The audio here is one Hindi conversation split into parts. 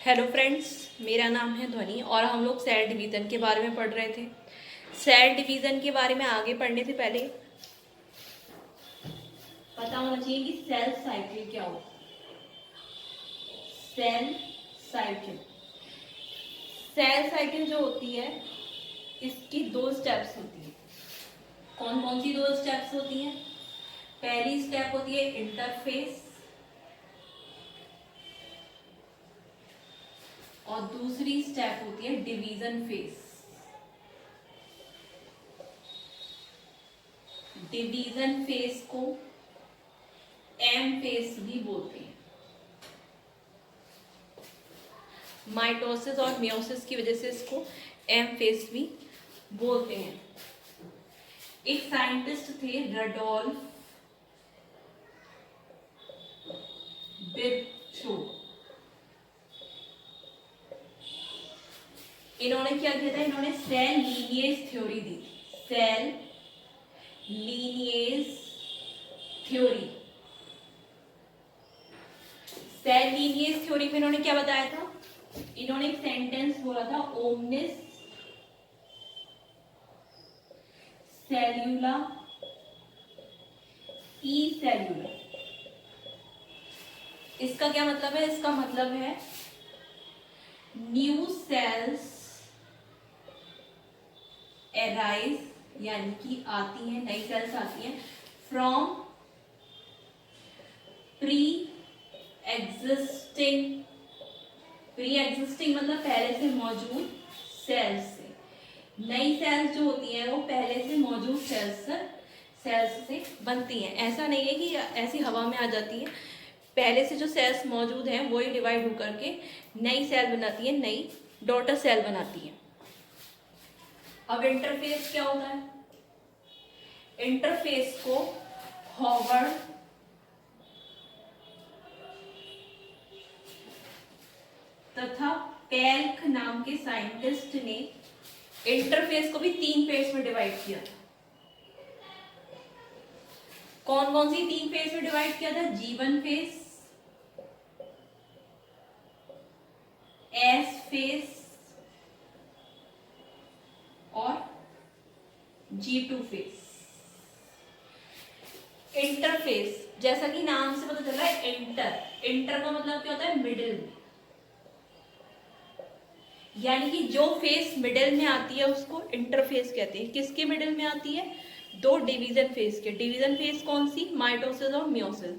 हेलो फ्रेंड्स, मेरा नाम है ध्वनि और हम लोग सेल डिवीज़न के बारे में पढ़ रहे थे। सेल डिवीज़न के बारे में आगे पढ़ने से पहले पता होना चाहिए कि सेल साइकिल क्या होता है। सेल साइकिल सेल साइकिल जो होती है इसकी दो स्टेप्स होती है। कौन कौन सी दो स्टेप्स होती हैं? पहली स्टेप होती है इंटरफेस और दूसरी स्टेप होती है डिवीजन फेस। डिवीजन फेस को एम फेस भी बोलते हैं। माइटोसिस और मियोसिस की वजह से इसको एम फेस भी बोलते हैं। एक साइंटिस्ट थे रडोल्फ बिरचोव। इन्होंने क्या किया था? इन्होंने सेल लीनिएज थ्योरी दी। Cell lineage theory. Cell lineage theory में इन्होंने क्या बताया था? इन्होंने एक सेंटेंस बोला था, ओमनिस सेल्यूला ई सेल्यूला। इसका क्या मतलब है? इसका मतलब है न्यू सेल्स एराइज, यानी कि आती हैं, नई सेल्स आती हैं फ्रॉम प्री एग्जिस्टिंग मतलब पहले से मौजूद सेल्स से। नई सेल्स जो होती हैं वो पहले से मौजूद सेल्स से बनती हैं। ऐसा नहीं है कि ऐसी हवा में आ जाती है। पहले से जो सेल्स मौजूद हैं वही डिवाइड होकर के नई सेल बनाती है, नई डॉटर सेल बनाती है। अब इंटरफेस क्या होता है? इंटरफेस को हॉवर्ड तथा पेल्क नाम के साइंटिस्ट ने इंटरफेस को भी 3 फेज में डिवाइड किया था। कौन कौन सी 3 फेज में डिवाइड किया था? G1 फेज, S फेज और G2 फेज। इंटरफेस जैसा कि नाम से पता चल रहा है, इंटर का मतलब क्या होता है? मिडिल में, यानी कि जो फेस मिडिल में आती है उसको इंटरफेस कहते हैं। किसके मिडिल में आती है? दो डिवीजन फेस के। डिवीजन फेस कौन सी? माइटोसिस और मियोसिस।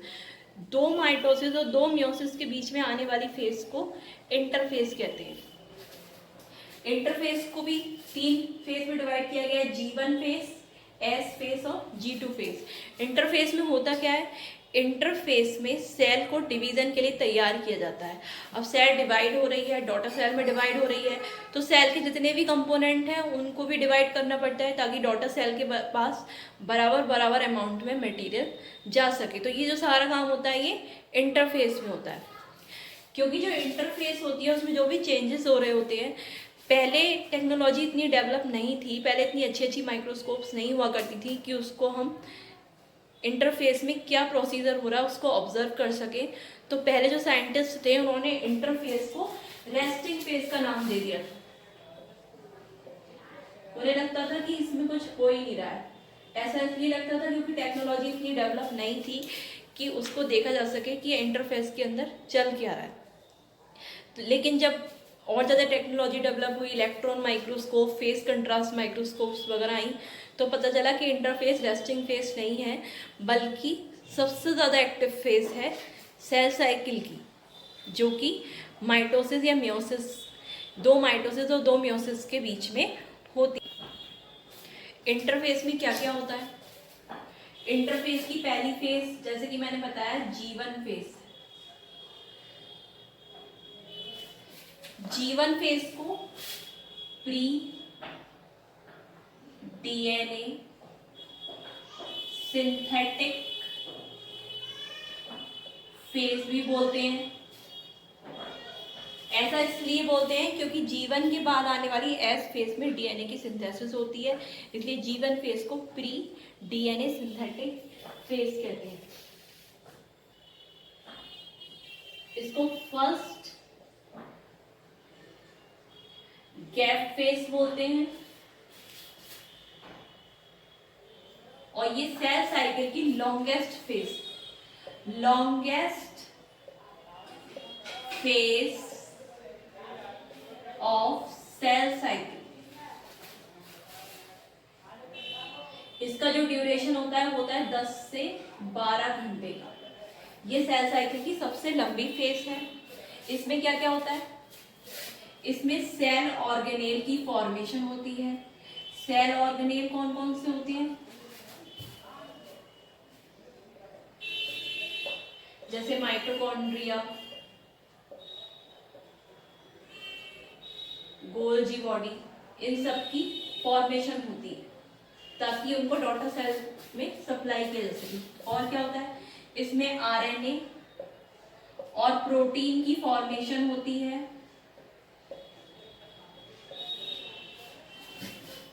दो माइटोसिस और दो मियोसिस के बीच में आने वाली फेस को इंटरफेस कहते हैं। इंटरफेस को भी 3 फेस में डिवाइड किया गया है, G1 फेस, S फेस और G2 फेस। इंटरफेस में होता क्या है? इंटरफेस में सेल को डिवीजन के लिए तैयार किया जाता है। अब सेल डिवाइड हो रही है, डॉटर सेल में डिवाइड हो रही है, तो सेल के जितने भी कंपोनेंट हैं उनको भी डिवाइड करना पड़ता है ताकि डॉटर सेल के पास बराबर अमाउंट में मटेरियल जा सके। तो ये जो सारा काम होता है ये इंटरफेस में होता है। क्योंकि जो इंटरफेस होती है उसमें जो भी चेंजेस हो रहे होते हैं, पहले टेक्नोलॉजी इतनी डेवलप नहीं थी, पहले इतनी अच्छी माइक्रोस्कोप्स नहीं हुआ करती थी कि उसको हम इंटरफेस में क्या प्रोसीजर हो रहा है उसको ऑब्जर्व कर सके। तो पहले जो साइंटिस्ट थे उन्होंने इंटरफेस को रेस्टिंग फेस का नाम दे दिया था। उन्हें लगता था कि इसमें कुछ हो ही नहीं रहा है। ऐसा इसलिए लगता था क्योंकि टेक्नोलॉजी इतनी डेवलप नहीं थी कि उसको देखा जा सके कि इंटरफेस के अंदर चल क्या रहा है। लेकिन जब और ज़्यादा टेक्नोलॉजी डेवलप हुई, electron microscope, face contrast microscopes वगैरह आई, तो पता चला कि इंटरफेस रेस्टिंग फेस नहीं है, बल्कि सबसे ज़्यादा एक्टिव फेस है सेल साइकिल की, जो कि माइटोसिस या मियोसिस, दो माइटोसिस और दो मियोसिस के बीच में होती है। इंटरफेस में क्या क्या होता है? इंटरफेस की पहली फेस, जैसे कि मैंने बताया, G1 फेस। G1 फेस को प्री डीएनए सिंथेटिक फेस भी बोलते हैं। ऐसा इसलिए बोलते हैं क्योंकि G1 के बाद आने वाली S फेस में डीएनए की सिंथेसिस होती है, इसलिए G1 फेस को प्री डीएनए सिंथेटिक फेस कहते हैं। इसको फर्स्ट कैप फेस बोलते हैं। और ये सेल साइकिल की longest phase of cell cycle. इसका जो ड्यूरेशन होता है 10 से 12 घंटे का। ये सेल साइकिल की सबसे लंबी फेज है। इसमें क्या क्या होता है? इसमें सेल ऑर्गेनेल की फॉर्मेशन होती है। सेल ऑर्गेनेल कौन कौन से होते हैं? जैसे माइटोकॉन्ड्रिया, गोल्जी बॉडी, इन सब की फॉर्मेशन होती है ताकि उनको डॉटर सेल में सप्लाई किया जा सके। और क्या होता है? इसमें आरएनए और प्रोटीन की फॉर्मेशन होती है।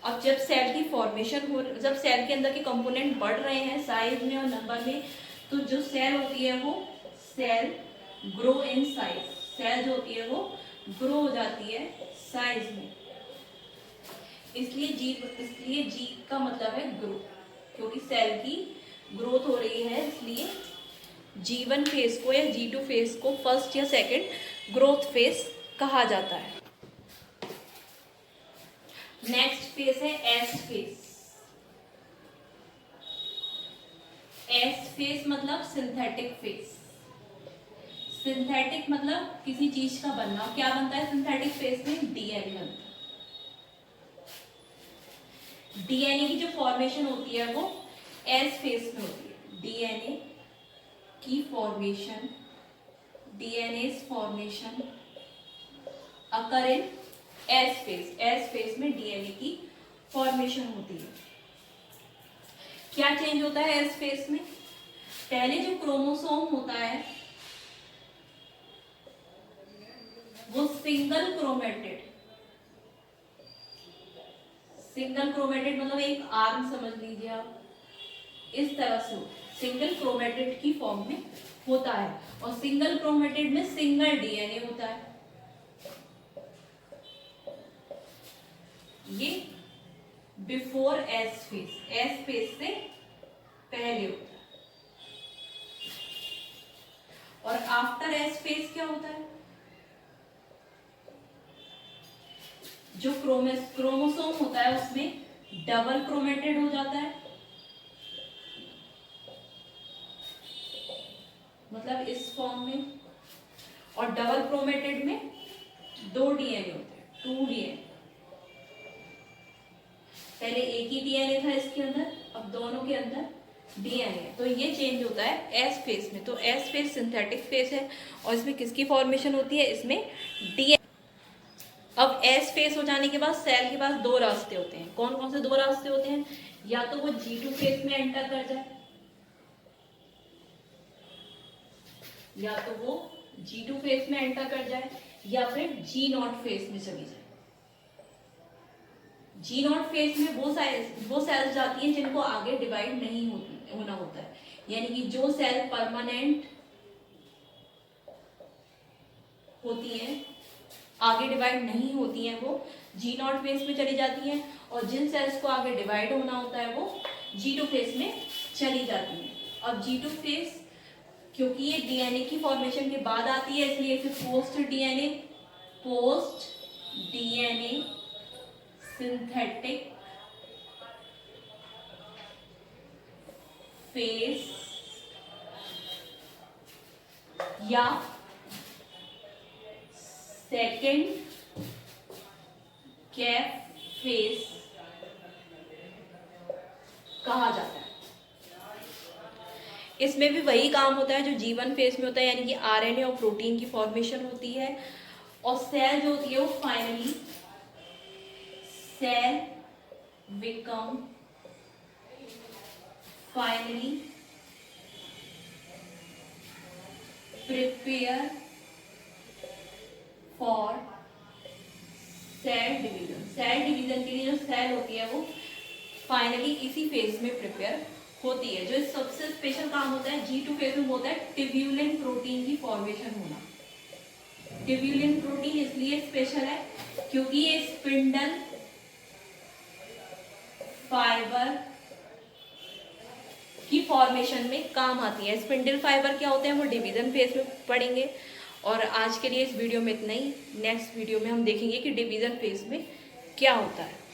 अब जब सेल की फॉर्मेशन जब सेल के अंदर के कंपोनेंट बढ़ रहे हैं साइज में और नंबर में, तो जो सेल होती है वो cell grow in size. Cell जो होती है वो ग्रो हो जाती है साइज में। इसलिए जी का मतलब है ग्रो, क्योंकि सेल की ग्रोथ हो रही है, इसलिए G1 फेज को या G2 फेज को फर्स्ट या सेकंड ग्रोथ फेज कहा जाता है। नेक्स्ट फेज है एस फेज। एस फेज मतलब सिंथेटिक फेज। सिंथेटिक मतलब किसी चीज का बनना। क्या बनता है सिंथेटिक फेज में? डीएनए बनता है। डीएनए की जो फॉर्मेशन होती है वो एस फेज में होती है। डीएनए की फॉर्मेशन, डीएनए's फॉर्मेशन अकर इन एस फेज। एस फेज में डीएनए की फॉर्मेशन होती है। क्या चेंज होता है एस फेज में? पहले जो क्रोमोसोम होता है वो सिंगल क्रोमेटेड मतलब एक आर्म समझ लीजिए आप, इस तरह से सिंगल क्रोमेटेड की फॉर्म में होता है। और सिंगल क्रोमेटेड में सिंगल डीएनए होता है। ये बिफोर एस फेज से पहले होता है। और आफ्टर एस फेज क्या होता है? जो क्रोमोसोम होता है उसमें डबल क्रोमेटेड हो जाता है, मतलब इस फॉर्म में। और डबल क्रोमेटेड में 2 डीएनए होते हैं, 2 डीएनए। पहले एक ही डीएनए था इसके अंदर, अब दोनों के अंदर डीएनए। तो ये चेंज होता है एस फेज में। तो एस फेज सिंथेटिक फेज है और इसमें किसकी फॉर्मेशन होती है? इसमें डीएनए। अब एस फेज हो जाने के बाद सेल के पास 2 रास्ते होते हैं। कौन कौन से 2 रास्ते होते हैं? या तो वो G2 फेज में एंटर कर जाए, या तो वो G2 फेज में एंटर कर जाए, या फिर G0 फेज में चली जाए। G0 फेज में वो सेल्स जाती हैं जिनको आगे डिवाइड नहीं होना होता है, यानी कि जो सेल परमानेंट होती हैं, आगे डिवाइड नहीं होती हैं, वो G0 फेज में चली जाती हैं। और जिन सेल्स को आगे डिवाइड होना होता है वो G2 फेज में चली जाती हैं। अब G2 फेज क्योंकि ये डीएनए की फॉर्मेशन के बाद आती है, इसलिए इसे पोस्ट डीएनए सिंथेटिक फेज या सेकेंड कैप फेज कहा जाता है। इसमें भी वही काम होता है जो G1 फेज में होता है, यानी कि आरएनए और प्रोटीन की फॉर्मेशन होती है। और सेल जो होती है वो finally cell become prepare for cell division. Cell division के लिए जो सेल होती है वो फाइनली इसी फेज में प्रिपेयर होती है। जो सबसे स्पेशल काम होता है G2 फेज में होता है ट्यूब्यूलिन प्रोटीन की फॉर्मेशन होना। ट्यूब्यूलिन प्रोटीन इसलिए स्पेशल है क्योंकि ये स्पिंडल फाइबर की फॉर्मेशन में काम आती है। स्पिंडल फाइबर क्या होते हैं वो डिवीजन फेज में पढ़ेंगे। और आज के लिए इस वीडियो में इतना ही। नेक्स्ट वीडियो में हम देखेंगे कि डिवीजन फेज में क्या होता है।